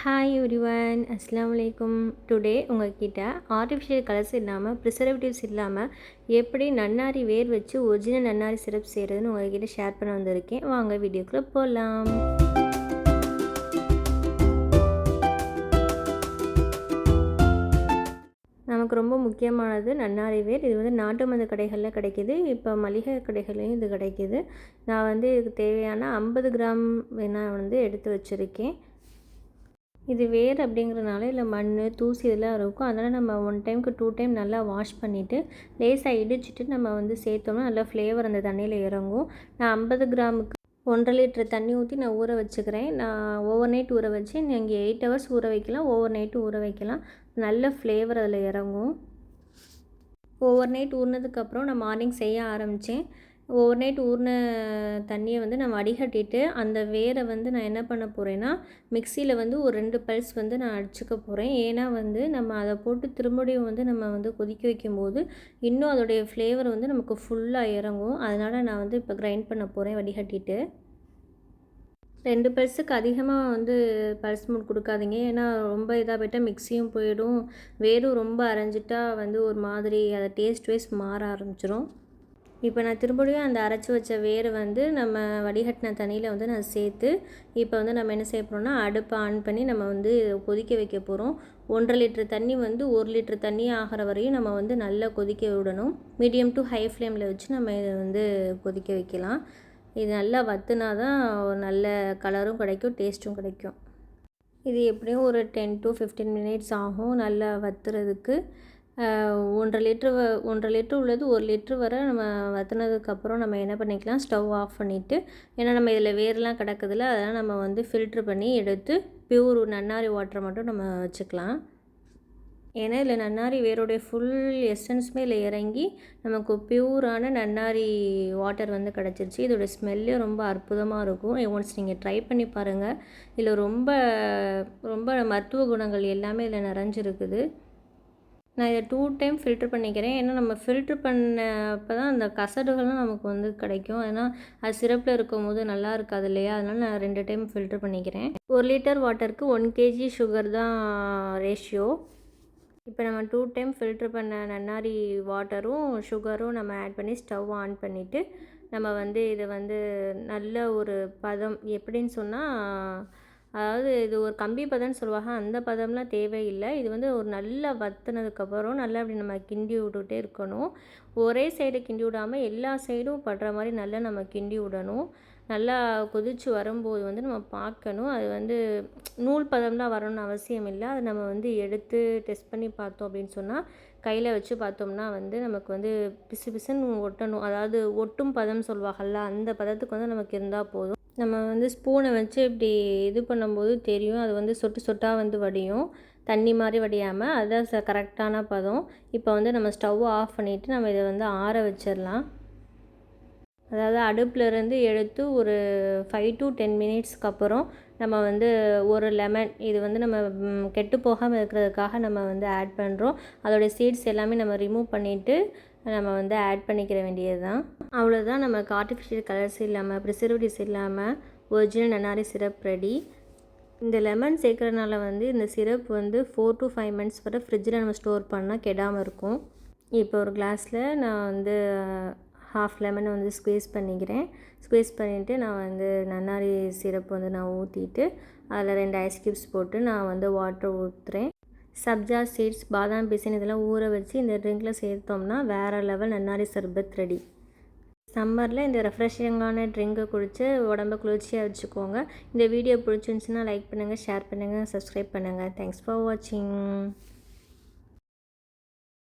Hi everyone, அஸ்ஸலாமு அலைக்கும். Today உங்கள்கிட்ட ஆர்டிஃபிஷியல் கலர்ஸ் இல்லாமல் ப்ரிசர்வேட்டிவ்ஸ் இல்லாமல் எப்படி நன்னாரி வேர் வச்சு ஒரிஜினல் நன்னாரி சிரப் செய்கிறதுன்னு உங்கள்கிட்ட ஷேர் பண்ண வந்திருக்கேன். வாங்க வீடியோக்குள்ளே போகலாம். நமக்கு ரொம்ப முக்கியமானது நன்னாரி வேர். இது நாட்டு மருந்து கடைகளில் கிடைக்கிது. இப்போ மளிகை கடைகள்லையும் இது கிடைக்கிது. நான் இதுக்கு தேவையான 50 கிராம் வேணால் எடுத்து வச்சுருக்கேன். இது வேர் அப்படிங்கிறனால இதில் மண் தூசி இதெல்லாம் இருக்கும். அதனால் நம்ம 1 டைமுக்கு 2 டைம் நல்லா வாஷ் பண்ணிவிட்டு லேசாக இடிச்சிட்டு நம்ம சேர்த்தோம்னா நல்லா ஃப்ளேவர் அந்த தண்ணியில் இறங்கும். நான் 50 கிராமுக்கு 1.5 லிட்டர் தண்ணி ஊற்றி நான் ஊற வச்சுக்கிறேன். நான் ஓவர் நைட் ஊற வச்சு நீங்கள் 8 ஹவர்ஸ் ஊற வைக்கலாம், ஓவர் நைட்டு ஊற வைக்கலாம். நல்ல ஃப்ளேவர் அதில் இறங்கும். ஓவர் நைட் ஊறினதுக்கப்புறம் நான் மார்னிங் செய்ய ஆரம்பித்தேன். ஓவர் நைட் ஊறின தண்ணியை நான் வடிகட்டிட்டு அந்த வேரை நான் என்ன பண்ண போகிறேன்னா மிக்சியில் ஒரு 2 பல்ஸ் நான் அடிச்சுக்க போகிறேன். ஏன்னா நம்ம அதை போட்டு திரும்படியும் நம்ம கொதிக்க வைக்கும்போது இன்னும் அதோடைய ஃப்ளேவர் நமக்கு ஃபுல்லாக இறங்கும். அதனால் நான் இப்போ கிரைண்ட் பண்ண போகிறேன் வடிகட்டிட்டு. 2 பல்ஸுக்கு அதிகமாக பல்ஸ் மூட் கொடுக்காதீங்க. ஏன்னா ரொம்ப இதாக போயிட்டால் மிக்சியும் போயிடும், வேரும் ரொம்ப அரைஞ்சிட்டா ஒரு மாதிரி அதை டேஸ்ட் வைஸ் மாற ஆரம்பிச்சிடும். இப்போ நான் திரும்படியும் அந்த அரைச்சி வச்ச வேரை நம்ம வடிகட்டின தண்ணியில் நான் சேர்த்து இப்போ நம்ம என்ன செய்ய போகிறோம்னா அடுப்பை ஆன் பண்ணி நம்ம கொதிக்க வைக்க போகிறோம். 1.5 லிட்டர் தண்ணி 1 லிட்டர் தண்ணி ஆகிற வரையும் நம்ம நல்லா கொதிக்க விடணும். மீடியம் டு ஹை ஃப்ளேமில் வச்சு நம்ம இதை கொதிக்க வைக்கலாம். இது நல்லா வற்றுனா தான் ஒரு நல்ல கலரும் கிடைக்கும், டேஸ்ட்டும் கிடைக்கும். இது எப்படியும் ஒரு 10 to 15 மினிட்ஸ் ஆகும் நல்லா வற்றுறதுக்கு. 1.5 லிட்ரு உள்ளது 1 லிட்ரு வரை நம்ம வற்றினதுக்கப்புறம் நம்ம என்ன பண்ணிக்கலாம், ஸ்டவ் ஆஃப் பண்ணிவிட்டு, ஏன்னா நம்ம இதில் வேர்லாம் கிடக்குதுல, அதெல்லாம் நம்ம ஃபில்ட்ரு பண்ணி எடுத்து பியூர் நன்னாரி வாட்டரை மட்டும் நம்ம வச்சுக்கலாம். ஏன்னா இதில் நன்னாரி வேரோடைய ஃபுல் எசன்ஸுமே இதில் இறங்கி நமக்கு பியூரான நன்னாரி வாட்டர் கிடச்சிருச்சு. இதோடய ஸ்மெல்லே ரொம்ப அற்புதமாக இருக்கும். ஒன்ஸ் நீங்கள் ட்ரை பண்ணி பாருங்கள். இதில் ரொம்ப ரொம்ப மருத்துவ குணங்கள் எல்லாமே இதில் நிறைஞ்சிருக்குது. நான் இதை 2 டைம் ஃபில்ட்ரு பண்ணிக்கிறேன். ஏன்னா நம்ம ஃபில்ட்ரு பண்ணப்போ தான் அந்த கசடுகள்லாம் நமக்கு கிடைக்கும். ஏன்னா அது சிரப்பில் இருக்கும்போது நல்லா இருக்காது இல்லையா, அதனால் நான் 2 டைம் ஃபில்ட்ரு பண்ணிக்கிறேன். 1 லிட்டர் வாட்டருக்கு 1 kg சுகர் தான் ரேஷியோ. இப்போ நம்ம 2 டைம் ஃபில்ட்ரு பண்ண நன்னாரி வாட்டரும் சுகரும் நம்ம ஆட் பண்ணி ஸ்டவ் ஆன் பண்ணிவிட்டு நம்ம இதை நல்ல ஒரு பதம் எப்படின்னு சொன்னால், அதாவது இது ஒரு கம்பி பதம்னு சொல்லுவாங்க, அந்த பதம்லாம் தேவையில்லை. இது ஒரு நல்லா வற்றினதுக்கப்புறம் நல்லா அப்படி நம்ம கிண்டி விட்டுட்டே இருக்கணும். ஒரே சைடு கிண்டி விடாமல் எல்லா சைடும் படுற மாதிரி நல்லா நம்ம கிண்டி விடணும். நல்லா கொதித்து வரும்போது நம்ம பார்க்கணும். அது நூல் பதம்லாம் வரணும்னு அவசியம் இல்லை. அதை நம்ம எடுத்து டெஸ்ட் பண்ணி பார்த்தோம் அப்படின்னு சொன்னால், கையில் வச்சு பார்த்தோம்னா நமக்கு பிசு பிசுன்னு ஒட்டணும். அதாவது ஒட்டும் பதம் சொல்லுவாங்கள்ல, அந்த பதத்துக்கு நமக்கு இருந்தால் போதும். நம்ம ஸ்பூனை வச்சு இப்படி இது பண்ணும்போது தெரியும், அது சொட்டு சொட்டாக வடியும், தண்ணி மாதிரி வடியாமல். அதுதான் கரெக்டான பதம். இப்போ நம்ம ஸ்டவ்வை ஆஃப் பண்ணிவிட்டு நம்ம இதை ஆற வச்சிடலாம். அதாவது அடுப்பிலேருந்து எடுத்து ஒரு 5 to 10 மினிட்ஸ்க்கு அப்புறம் நம்ம ஒரு லெமன் இது நம்ம கெட்டு போகாமல் இருக்கிறதுக்காக நம்ம ஆட் பண்ணுறோம். அதோடைய சீட்ஸ் எல்லாமே நம்ம ரிமூவ் பண்ணிவிட்டு நம்ம ஆட் பண்ணிக்கிற வேண்டியது தான். அவ்வளோதான், நமக்கு ஆர்டிஃபிஷியல் கலர்ஸ் இல்லாமல் ப்ரிசர்வேட்டிவ்ஸ் இல்லாமல் ஒரிஜினல் நன்னாரி சிரப் ரெடி. இந்த லெமன் சேர்க்குறதுனால இந்த சிரப் 4 to 5 months வரை ஃப்ரிட்ஜில் நம்ம ஸ்டோர் பண்ணால் கெடாமல் இருக்கும். இப்போ ஒரு கிளாஸில் நான் ஹாஃப் லெமனை ஸ்குவீஸ் பண்ணிக்கிறேன். ஸ்குவீஸ் பண்ணிவிட்டு நான் நன்னாரி சிரப் நான் ஊற்றிட்டு அதில் 2 ஐஸ் க்யூப்ஸ் போட்டு நான் வாட்டர் ஊற்றுறேன். சப்ஜா சீட்ஸ், பாதாம் பிசின் இதெல்லாம் ஊற வச்சு இந்த ட்ரிங்கில் சேர்த்தோம்னா வேறு லெவல் நன்னாரி சர்பத் ரெடி. சம்மரில் இந்த ரெஃப்ரெஷிங்கான ட்ரிங்கை குடித்து உடம்பை குளிர்ச்சியாக வச்சுக்கோங்க. இந்த வீடியோ பிடிச்சிருந்துச்சுன்னா லைக் பண்ணுங்கள், ஷேர் பண்ணுங்கள், சப்ஸ்கிரைப் பண்ணுங்கள். தேங்க்ஸ் ஃபார் வாட்சிங்.